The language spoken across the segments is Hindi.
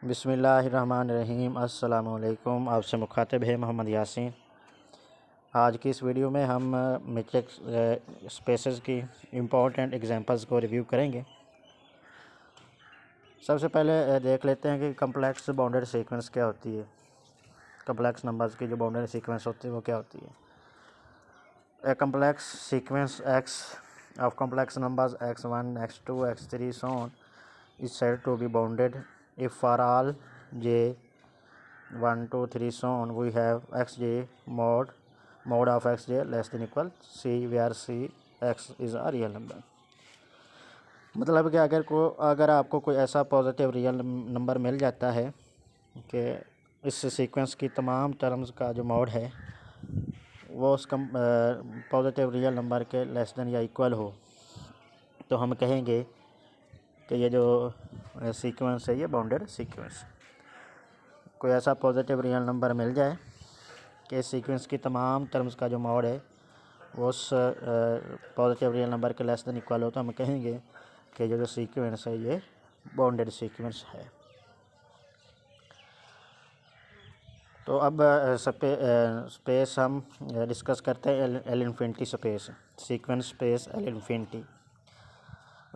बिस्मिल्लाहिर्रहमानिर्रहीम। अस्सलामुअलैकुम। आपसे मुखातिब है मोहम्मद यासीन। आज की इस वीडियो में हम मैट्रिक्स स्पेसेस की इम्पोर्टेंट एग्जांपल्स को रिव्यू करेंगे। सबसे पहले देख लेते हैं कि कम्प्लेक्स बाउंडेड सीक्वेंस क्या होती है। कम्प्लेक्स नंबर्स की जो बाउंडेड सीक्वेंस होती है वो क्या होती है। ए complex sequence x of complex numbers x1 x2 x3 so on is said to be bounded if for all j 1 2 3 so on we have xj mod of xj less than equal c where c x is a real number। मतलब कि अगर आपको कोई ऐसा पॉजिटिव रियल नंबर मिल जाता है कि इस सीक्वेंस की तमाम टर्म्स का जो मोड है वो उस पॉजिटिव रियल नंबर के लेस देन या इक्वल हो, तो हम कहेंगे कि ये जो सीक्वेंस है ये बाउंडेड सीक्वेंस। कोई ऐसा पॉजिटिव रियल नंबर मिल जाए कि इस सीक्वेंस की तमाम टर्म्स का जो मोड है वो उस पॉजिटिव रियल नंबर के लेस देन इक्वल हो, तो हम कहेंगे कि जो सीक्वेंस है ये बाउंडेड सीक्वेंस है। तो अब स्पेस हम डिस्कस करते हैं L infinity space, sequence space L infinity.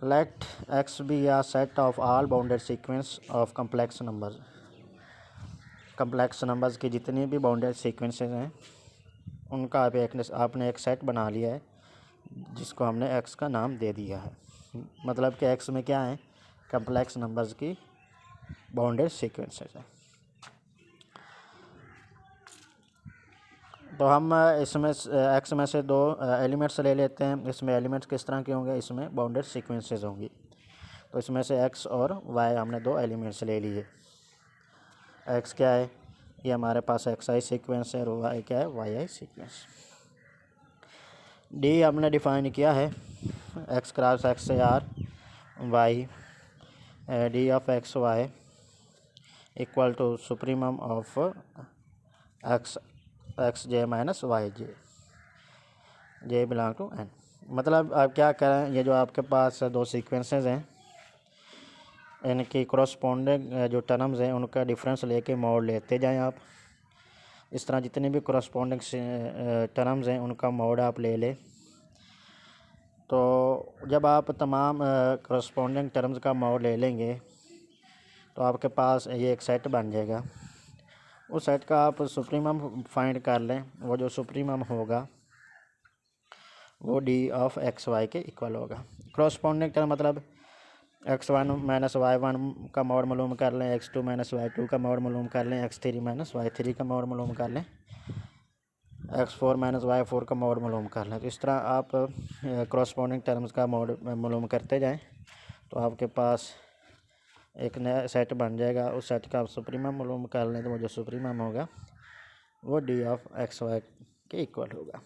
Let X be a set of all bounded sequence of complex numbers। complex numbers की जितनी भी बाउंडेड सीक्वेंसेस हैं उनका आपने एक सेट बना लिया है जिसको हमने x का नाम दे दिया है। मतलब कि x में क्या है, complex numbers की बाउंडेड सीक्वेंसेस हैं। तो हम इसमें x में से दो एलिमेंट्स ले लेते हैं। इसमें एलिमेंट्स किस तरह के होंगे, इसमें बाउंडेड सीक्वेंसेस होंगी। तो इसमें से x और y हमने दो एलिमेंट्स ले लिए। x क्या है, ये हमारे पास xi सीक्वेंस है और y क्या है, yi सीक्वेंस। d हमने डिफ़ाइन किया है x क्रॉस x से r y d of x Y equal to supremum of X J minus Y J belong to n। मतलब आप क्या करें, ये जो आपके पास दो सीक्वेंसेस हैं इनकी करस्पॉन्डिंग जो टर्म्स हैं उनका डिफरेंस लेके मोड लेते जाएं आप। इस तरह जितने भी करस्पॉन्डिंग टर्म्स हैं उनका मोड आप ले लें। तो जब आप तमाम करस्पॉन्डिंग टर्म्स का मोड ले लेंगे तो आपके पास ये एक सेट बन जाएगा। उस सेट का आप सुप्रीमम फाइंड कर लें। वो जो सुप्रीमम होगा वो डी ऑफ एक्स वाई के इक्वल होगा। करस्पॉन्डिंग टर्म मतलब x1 माइनस y1 का मोड मालूम कर लें, x2 माइनस y2 का मोड मालूम कर लें, x3 माइनस y3 का मोड मालूम कर लें, x4 माइनस y4 का मोड मालूम कर लें। तो इस तरह आप करस्पॉन्डिंग टर्म्स का मोड मालूम करते जाएं तो आपके पास एक नया सेट बन जाएगा। उस सेट का आप सुप्रीमम मालूम कर लें तो वो जो सुप्रीमम होगा वो डी ऑफ एक्स वाई के इक्वल होगा।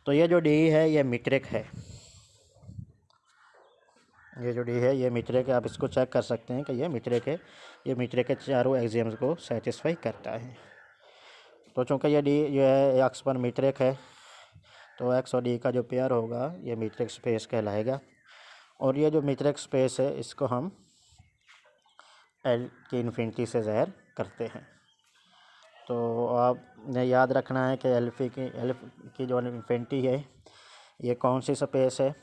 तो ये जो डी है ये मीट्रिक है, ये जो डी है ये मीट्रिक है। आप इसको चेक कर सकते हैं कि ये मीट्रिक है। ये मीट्रिक के चारों एग्जाम्स को सेटिस्फाई करता है। तो चूँकि ये डी जो है एक्स पर मीट्रिक है तो एक्स और डी का जो पेयर होगा ये मीट्रिक स्पेस कहलाएगा। और ये जो मीट्रिक स्पेस है इसको हम एल की इन्फिनिटी से ज़ाहिर करते हैं। तो आपने याद रखना है कि एल की जो इन्फिनिटी है ये कौन सी स्पेस है,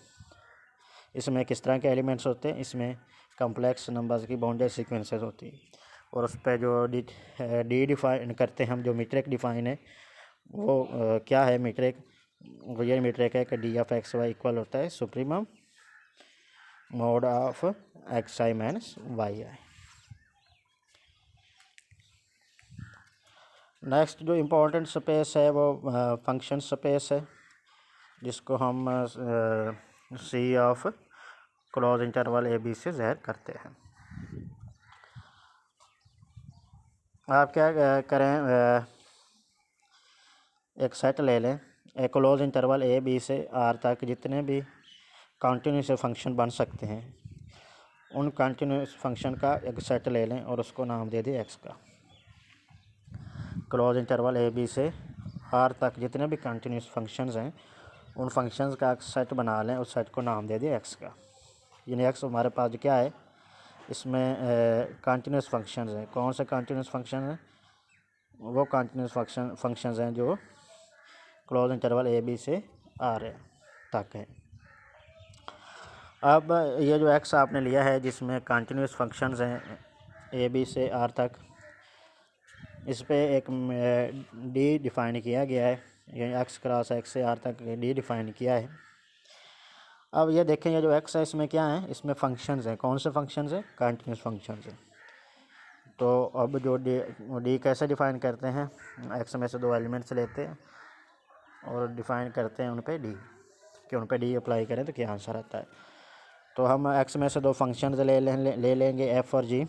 इसमें किस तरह के एलिमेंट्स होते हैं, इसमें कम्प्लेक्स नंबर्स की बाउंडेड सीक्वेंसेस होती है। और उस पर जो डी डिफाइन करते हैं हम, जो मीट्रिक डिफाइन है वो क्या है मीट्रिक, वो ये मीट्रिक है कि D of x Y equal होता है supremum mod of X I minus Y I. Next जो इम्पोर्टेंट स्पेस है वो फंक्शन स्पेस है जिसको हम C of close interval A B से ज़ाहिर करते हैं। आप क्या करें, एक सेट ले लें, एक क्लोज इंटरवल ए बी से आर तक जितने भी कंटिन्यूस फंक्शन बन सकते हैं उन कंटिन्यूस फंक्शन का एक सेट ले लें और उसको नाम दे दें एक्स का। क्लोज इंटरवल ए बी से आर तक जितने भी कंटिन्यूस फंक्शंस हैं उन फंक्शंस का एक सेट बना लें, उस सेट को नाम दे दें एक्स का। यानी एक्स हमारे पास क्या है, इसमें कंटिन्यूस फंक्शंस हैं। कौन से कंटिन्यूस फंक्शन हैं? वो कंटिन्यूस फंक्शंस हैं जो क्लोज इंटरवल ए बी से आर है तक है। अब ये जो एक्स आपने लिया है जिसमें कंटिन्यूस फंक्शंस हैं ए बी से आर तक, इस पे एक डी डिफ़ाइन किया गया है, ये एक्स क्रॉस एक्स से आर तक डी डिफ़ाइन किया है। अब ये देखें, ये जो एक्स है इसमें क्या है? इसमें फंक्शंस हैं। कौन से फंक्शंस हैं? कंटिन्यूस फंक्शंस हैं। तो अब जो डी कैसे डिफ़ाइन करते हैं? एक्स में से दो एलिमेंट्स लेते हैं और डिफ़ाइन करते हैं उन पे डी, कि उन पे डी अप्लाई करें तो क्या आंसर आता है। तो हम एक्स में से दो फंक्शंस ले लेंगे एफ़ और जी।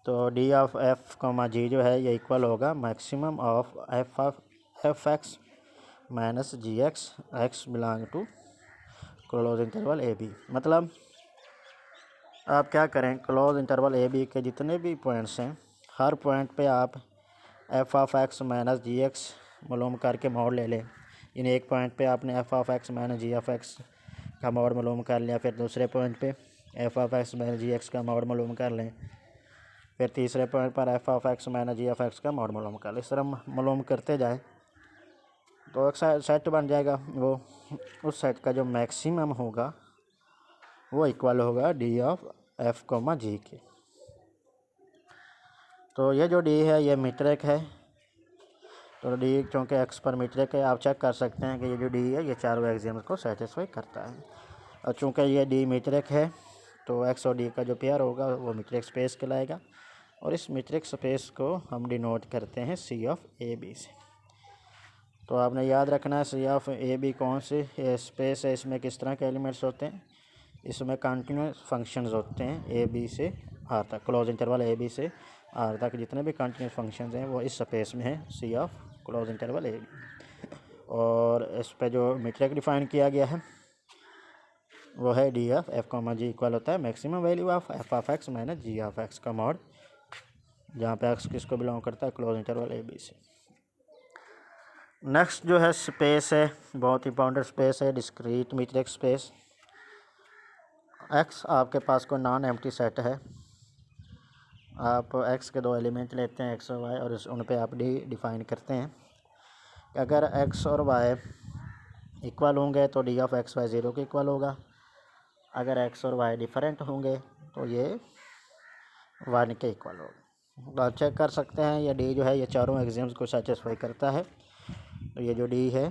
तो D of F comma G जो है ये इक्वल होगा maximum of F X minus G X belong to close interval A B. मतलब आप क्या करें, क्लोज इंटरवल ए बी के जितने भी पॉइंट्स हैं हर पॉइंट पे आप F of x minus G X मालूम करके मोड ले लें। यानी एक पॉइंट पे आपने F of x minus ji of x का मोड मालूम कर लिया, फिर दूसरे पॉइंट पे F of x minus G X का मोड मालूम कर लें, फिर तीसरे पॉइंट पर F of x minus ji of x का मोड मालूम कर लें। इस तरह मालूम करते जाएँ तो एक सेट बन जाएगा। वो उस सेट का जो मैक्सिमम होगा वो इक्वल होगा डी ऑफ एफ कोमा जी के। तो ये जो डी है ये मीट्रिक है। तो डी चूँकि एक्स पर मीट्रिक है, आप चेक कर सकते हैं कि ये जो डी है ये चारों एक्सियम्स को सेटिस्फाई करता है। और चूँकि ये डी मीट्रिक है तो एक्स और डी का जो पेयर होगा वो मीट्रिक स्पेस कहलाएगा। और इस मीट्रिक स्पेस को हम डिनोट करते हैं सी ऑफ ए बी से। तो आपने याद रखना है सी ऑफ ए बी कौन सी स्पेस है, इसमें किस तरह के एलिमेंट्स होते हैं। इसमें कंटिन्यूस फंक्शंस होते हैं ए बी से आर तक, क्लोज इंटरवल ए बी से आर तक जितने भी कंटिन्यूस फंक्शंस हैं वो इस स्पेस में है C of close interval A B. और इस पे जो मीट्रिक डिफाइन किया गया है वो है D of F comma G equal होता है maximum value of F of x minus ji of x का मॉड, जहाँ पे एक्स किसको बिलोंग करता है? क्लोज इंटरवल ए बी से। नेक्स्ट जो है स्पेस है, बहुत इंपॉर्टेंट स्पेस है, डिस्क्रीट मीट्रिक स्पेस। एक्स आपके पास कोई नॉन एम्प्टी सेट है, आप एक्स के दो एलिमेंट लेते हैं एक्स और वाई, और उन पे आप डी डिफ़ाइन करते हैं। अगर एक्स और वाई इक्वल होंगे तो D of x Y zero के इक्वल होगा। अगर एक्स और वाई डिफरेंट होंगे तो ये 1 के इक्वल होगा। तो आप चेक कर सकते हैं ये डी जो है ये चारों एक्सियम्स को सेटिस्फाई करता है। तो ये जो डी है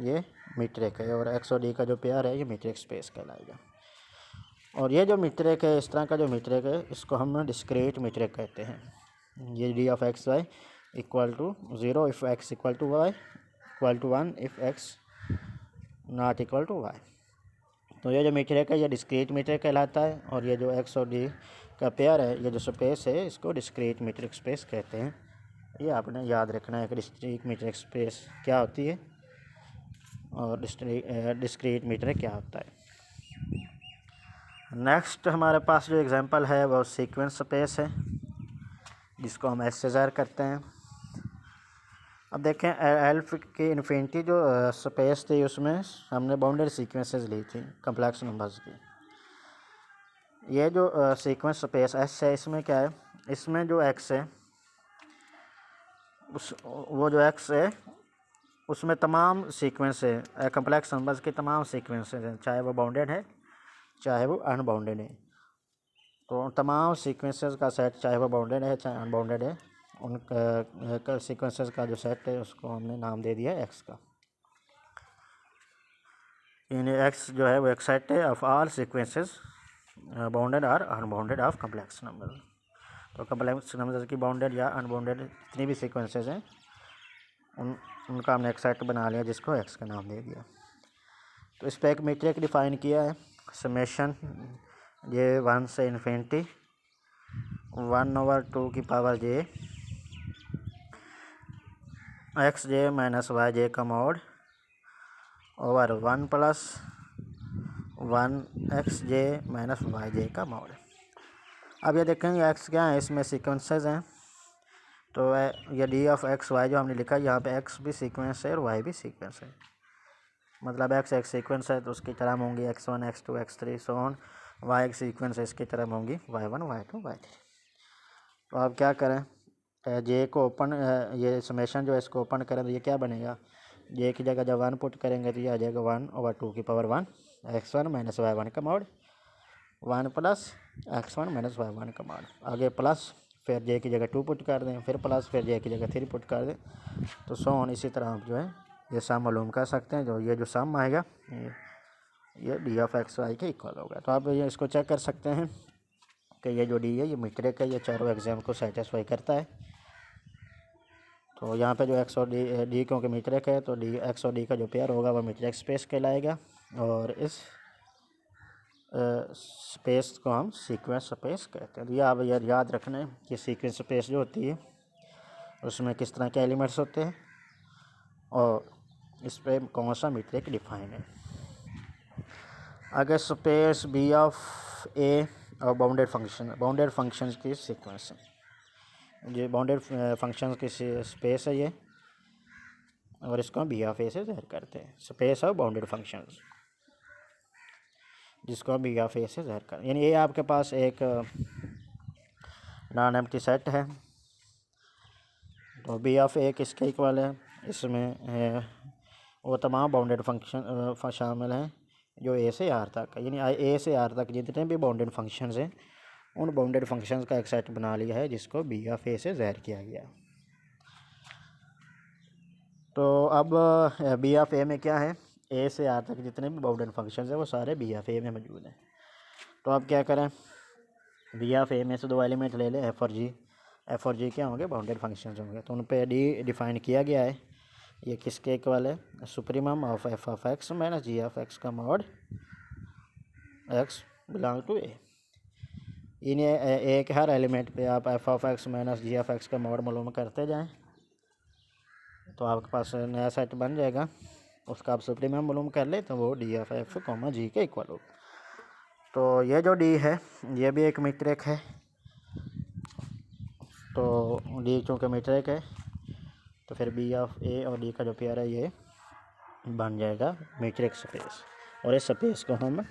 ये मीट्रिक है और एक्स और डी का जो पेयर है ये मीट्रिक स्पेस कहलाएगा। और ये जो मीट्रिक है, इस तरह का जो मीट्रिक है इसको हम डिस्क्रीट मीट्रिक कहते हैं। ये d of x Y equal to 0 if x equal to y equal to 1 if x not equal to y. तो ये जो मीट्रिक है ये डिस्क्रीट मीट्रिक कहलाता है। और ये जो एक्स और डी का पेयर है, ये जो स्पेस है इसको डिस्क्रीट मीट्रिक स्पेस कहते हैं। ये आपने याद रखना है कि डिस्क्रीट मीट्रिक स्पेस क्या होती है और डिस्क्रीट मीट्रिक क्या होता है। नेक्स्ट हमारे पास जो एग्जांपल है वो सीक्वेंस स्पेस है जिसको हम एस से ज़ाहिर करते हैं। अब देखें एल्फ की इन्फिनिटी जो स्पेस थी उसमें हमने बाउंडेड सीक्वेंसेस ली थी कम्प्लेक्स नंबर्स की। ये जो सीक्वेंस स्पेस एस है इसमें क्या है, इसमें जो एक्स है वो जो एक्स है उसमें तमाम सीक्वेंस है कम्प्लेक्स नंबर्स के तमाम सीक्वेंसेस हैं, चाहे वो बाउंडेड है चाहे वो अनबाउंडेड है। तो तमाम सीक्वेंसेस का सेट चाहे वो बाउंडेड है चाहे अनबाउंडेड है, उन सीक्वेंसेस का जो सेट है उसको हमने नाम दे दिया एक्स का। यानी एक्स जो है वो एक सेट है ऑफ ऑल सीक्वेंसेस बाउंडेड और अनबाउंडेड ऑफ कम्प्लेक्स नंबर। तो कम्प्लेक्स नंबर की बाउंडेड या अनबाउंडेड जितनी भी सीक्वेंसेस हैं उनका हमने एक सेट बना लिया जिसको एक्स का नाम दे दिया। तो इस पर एक मीट्रिक डिफ़ाइन किया है समेशन ये 1 से इन्फिनिटी 1/2 की पावर जे एक्स जे माइनस वाई जे का मोड ओवर 1 प्लस 1 एक्स जे माइनस वाई जे का मोड। अब ये देखेंगे एक्स क्या है, इसमें सीक्वेंसेस हैं। तो ये डी ऑफ एक्स वाई जो हमने लिखा यहाँ पे एक्स भी सीक्वेंस है और वाई भी सीक्वेंस है। मतलब एक्स एक सीक्वेंस है तो उसकी टर्म होंगी x1 x2 x3 so on. Y की सीक्वेंस इसकी तरह होंगी y1 y2 y3। तो आप क्या करें, जे को ओपन, ये समेशन जो है इसको ओपन करें तो ये क्या बनेगा, जे की जगह जब 1 पुट करेंगे तो ये आ जाएगा 1/2 की पावर 1 x1 माइनस y1 का mod 1 plus x1 minus y1 का मॉड, आगे प्लस, फिर जे की जगह 2 पुट कर दें, फिर प्लस, फिर जे की जगह 3 पुट कर दें, तो सो ऑन। इसी तरह आप जो है ये सम मालूम कर सकते हैं। जो ये जो सम आएगा ये डी ऑफ एक्स वाई के इक्वल होगा। तो आप ये इसको चेक कर सकते हैं कि ये जो डी है ये मीट्रिक है, ये चारों एग्जाम को सेटिस्फाई करता है। तो यहाँ पे जो एक्स और डी क्योंकि मीट्रिक है तो डी एक्स और डी का जो पेयर होगा वह मीट्रिक स्पेस कहलाएगा, और इस स्पेस को हम सीक्वेंस स्पेस कहते हैं। तो ये आप याद रखना है कि सीक्वेंस स्पेस जो होती है उसमें किस तरह के एलिमेंट्स होते हैं और इस पर कौन सा मीट्रिक डिफाइन है। अगर स्पेस बी ऑफ ए और बाउंडेड फंक्शन की सीक्वेंस है, ये बाउंडेड फंक्शन की स्पेस है ये, और इसको हम बी ऑफ ए से ज़ाहिर करते हैं, स्पेस ऑफ बाउंडेड फंक्शंस, जिसको हम बी ऑफ ए से ज़ाहिर करते हैं। यानी ये आपके पास एक नॉन एम्प्टी सेट है, तो बी ऑफ ए किसके इक्वल है, इसमें वो तमाम बाउंडेड फंक्शन शामिल हैं जो ए से आर तक है। यानी ए से आर तक जितने भी बाउंडेड फंक्शंस हैं उन बाउंडेड फंक्शंस का एक सेट बना लिया है जिसको बी ऑफ ए से ज़ाहिर किया गया। तो अब बी ऑफ ए में क्या है, ए से आर तक जितने भी बाउंडेड फंक्शंस हैं वो सारे बी ऑफ ए में मौजूद हैं। तो अब क्या करें, बी ऑफ ए में से दो एलिमेंट ले लें, एफ और जी। एफ और जी क्या होंगे, बाउंडेड फंक्शंस होंगे, तो उन पे डी डिफाइन किया गया है। ये किसके इक्वल है, supremum of F of x minus ji of x का mod x belong to A. In A के हर एलिमेंट पे आप F of x minus ji of x का मॉड मालूम करते जाएं तो आपके पास नया सेट बन जाएगा। उसका आप सुप्रीमम मालूम कर ले तो वो डी ऑफ एफ कॉमा जी के इक्वल हो। तो ये जो डी है ये भी एक मीट्रिक है, तो डी चूँकि मीट्रिक है तो फिर बी ऑफ ए और डी का जो पेयर है ये बन जाएगा मीट्रिक स्पेस, और इस स्पेस को हम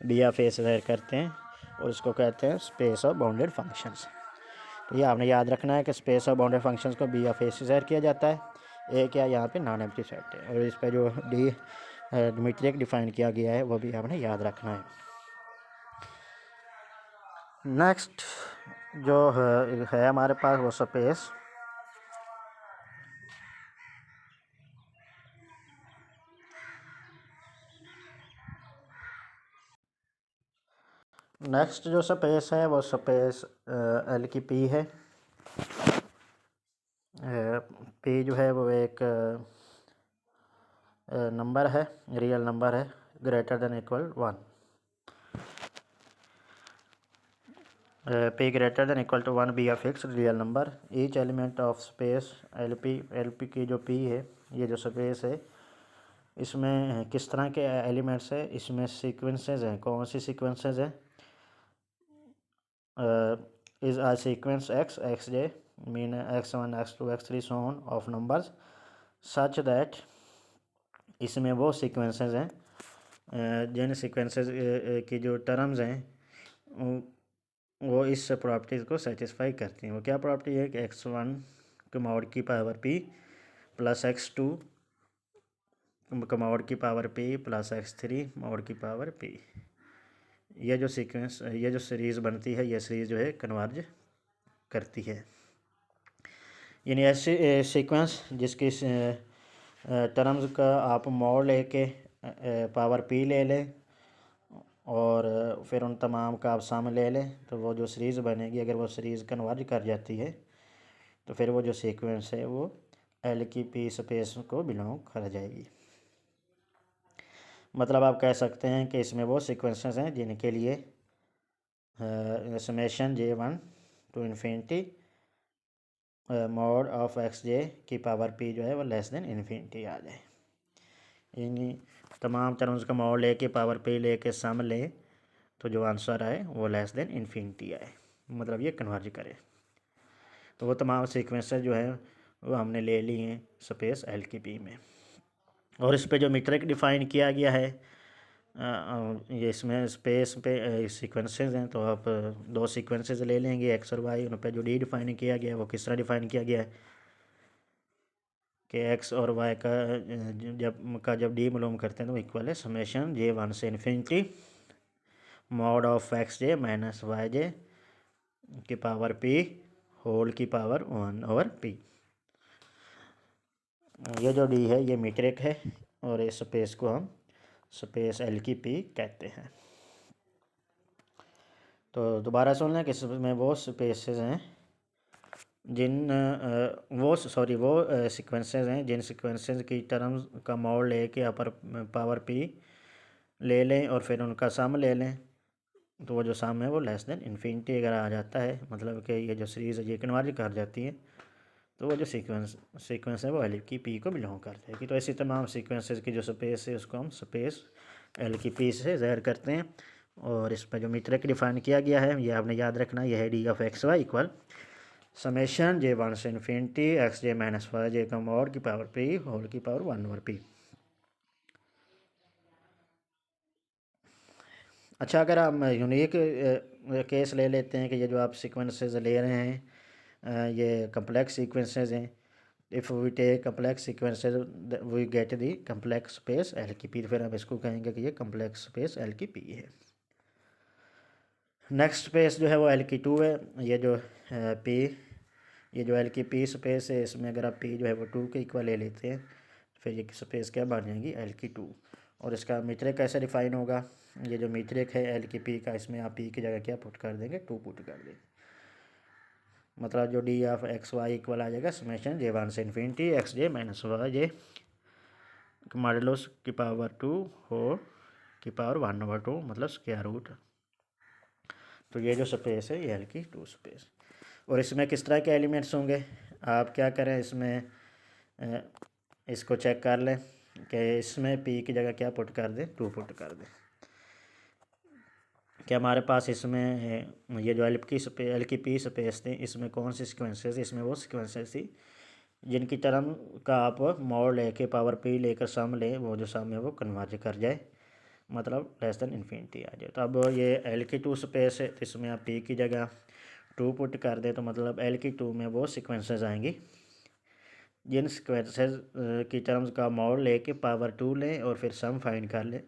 बी ऑफ ए से ज़ाहिर करते हैं और इसको कहते हैं स्पेस ऑफ बाउंडेड फंक्शंस। तो ये आपने याद रखना है कि स्पेस ऑफ बाउंडेड फंक्शंस को बी ऑफ ए से ज़ाहिर किया जाता है। ए क्या यहाँ पे नॉन एम्प्टी सेट है, और इस पर जो डी मीट्रिक डिफाइन किया गया है वो भी आपने याद रखना है। नेक्स्ट जो है हमारे पास वो स्पेस नेक्स्ट जो स्पेस है वो स्पेस एल की पी है। पी जो है वो एक नंबर है, रियल नंबर है greater than equal 1। p greater than equal to 1 be a fixed real number। each element of space LP की जो p है, ये जो स्पेस है इसमें किस तरह के एलिमेंट्स है, इसमें सीक्वेंसेस हैं। कौन सी सीक्वेंसेस हैं, is a sequence x xj mean x1 x2 x3 so on of numbers such that, इसमें वो सीक्वेंसेस हैं जिन सीक्वेंसेस की जो टर्म्स हैं वो इस प्रॉपर्टीज़ को सेटिस्फाई करती हैं। वो क्या प्रॉपर्टी है कि x1 के मॉड की पावर p प्लस x2 के मॉड की power p plus x3 mod की पावर p। ये जो सीक्वेंस, ये जो सीरीज़ बनती है, ये सीरीज़ जो है कन्वर्ज करती है। यानी ऐसी सीक्वेंस जिसकी टर्म्स का आप मॉड लेके पावर p ले लें और फिर उन तमाम का आप सम ले लें, तो वो जो सीरीज़ बनेगी अगर वो सीरीज़ कन्वर्ज कर जाती है तो फिर वो जो सीक्वेंस है वो एल की पी स्पेस को बिलोंग कर जाएगी। मतलब आप कह सकते हैं कि इसमें वो सीक्वेंसेस हैं जिनके लिए summation J1 to infinity mod of X J की पावर p जो है वो लेस देन इन्फिनिटी आ जाए। यानी तमाम टर्म्स का मॉड लेके पावर p लेके सम ले तो जो आंसर आए वो लेस देन इन्फिनिटी आए, मतलब ये कन्वर्ज करे। तो वो तमाम सीक्वेंसेस जो है वो हमने ले ली हैं स्पेस एल की पी में। और इस पे जो मीट्रिक डिफ़ाइन किया गया है ये इसमें स्पेस पे सीक्वेंसेस हैं, तो आप दो सीक्वेंसेस ले लेंगे एक्स और वाई। उन पर जो डी डिफाइन किया गया है वो किस तरह डिफाइन किया गया है कि एक्स और वाई का जब डी मालूम करते हैं तो इक्वल है समेशन जे वन से infinity mod of X J minus Y J की पावर पी होल की पावर 1/p। ये जो डी है ये मीट्रिक है और इस स्पेस को हम स्पेस एल की पी कहते हैं। तो दोबारा सुन लें कि इसमें वो स्पेसेस हैं वो सीक्वेंसेस हैं जिन सीक्वेंसेस की टर्म्स का मॉड लेके अपर पावर पी ले लें और फिर उनका सम ले लें, तो वो जो सम है वो लेस देन इन्फिनिटी अगर आ जाता है, मतलब कि ये जो सीरीज़ है ये कन्वर्ज कर जाती है, तो वो जो सीक्वेंस है वो एल की पी को बिलोंग कर जाएगी। तो ऐसी तमाम सीक्वेंसेस की जो स्पेस है उसको हम स्पेस एल की पी से ज़ाहिर करते हैं। और इस पर जो मीट्रिक डिफाइन किया गया है ये आपने याद रखना, यह है D of x Y equal summation J one से इन्फिनिटी एक्स जे माइनस वाई जे का मॉड की पावर पी होल की पावर 1/p। अच्छा, अगर हम यूनिक केस ले लेते हैं कि ये जो आप सीक्वेंसेस ले रहे हैं ये कम्प्लेक्स सीक्वेंसेस हैं, if we take complex sequences we get the complex space l की पी, फिर हम इसको कहेंगे कि ये कम्प्लेक्स स्पेस एल की पी है। नेक्स्ट स्पेस जो है वो एल की टू है। ये जो पी ये जो एल की पी स्पेस है इसमें अगर आप पी जो है वो 2 के इक्वल ले लेते हैं फिर ये स्पेस क्या बन जाएगी एल की 2। और इसका मीट्रिक कैसे डिफाइन होगा, ये जो मीट्रिक है एल की पी का इसमें आप पी की जगह क्या पुट कर देंगे 2 पुट कर देंगे, मतलब जो D of x Y equal आ जाएगा समेशन जे वन से इन्फिनिटी एक्स जे माइनस वाई जे मॉडुलस की पावर 2 हो की पावर 1/2 मतलब स्क्वायर रूट। तो ये जो स्पेस है ये एल की 2 स्पेस। और इसमें किस तरह के एलिमेंट्स होंगे, आप क्या करें इसमें इसको चेक कर लें कि इसमें पी की जगह क्या पुट कर दें 2 पुट कर दें कि हमारे पास इसमें ये जो एल की पी स्पेस थी इसमें कौन सी सिक्वेंसेस, इसमें वो सिक्वेंसेस थी जिनकी टर्म का आप मॉड लेके पावर पी लेकर सम लें, वो जो सम है वो कन्वर्ज कर जाए, मतलब लेस देन इन्फिनिटी आ जाए। तो अब ये एल की 2 स्पेस है तो इसमें आप पी की जगह 2 पुट कर दें, तो मतलब एल की 2 में वो सिक्वेंसेस आएंगी जिन सिक्वेंसेस की टर्म्स का मॉड लेके पावर 2 लें और फिर सम फाइंड कर लें,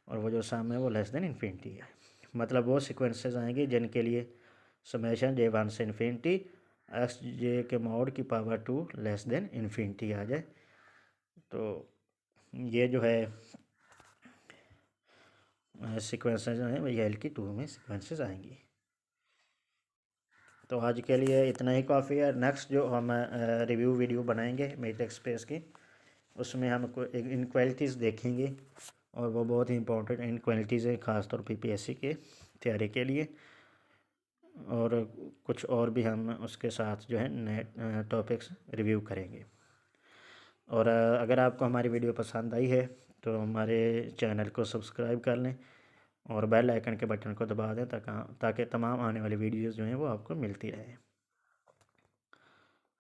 और वो जो सम है वो लेस देन इन्फिनिटी है, मतलब वो सिक्वेंसेस आएंगे जिनके लिए समेशन जे वन से इन्फिनिटी एक्स जे के मॉड की पावर 2 लेस देन इन्फिनिटी आ जाए। तो ये जो है सीक्वेंसेस जो हैं वही एल की 2 में सीक्वेंसेस आएंगी। तो आज के लिए इतना ही काफ़ी है। नेक्स्ट जो हम रिव्यू वीडियो बनाएंगे मैट्रिक्स स्पेस की, उसमें हम इनक्वालिटीज़ देखेंगे और वो बहुत ही इंपॉर्टेंट इनक्वालिटीज़ है ख़ासतौर पर पीएससी के तैयारी के लिए, और कुछ और भी हम उसके साथ जो है नए टॉपिक्स रिव्यू करेंगे। और अगर आपको हमारी वीडियो पसंद आई है तो हमारे चैनल को सब्सक्राइब कर लें और बेल आइकन के बटन को दबा दें ताकि तमाम आने वाली वीडियोज़ जो हैं वो आपको मिलती रहे।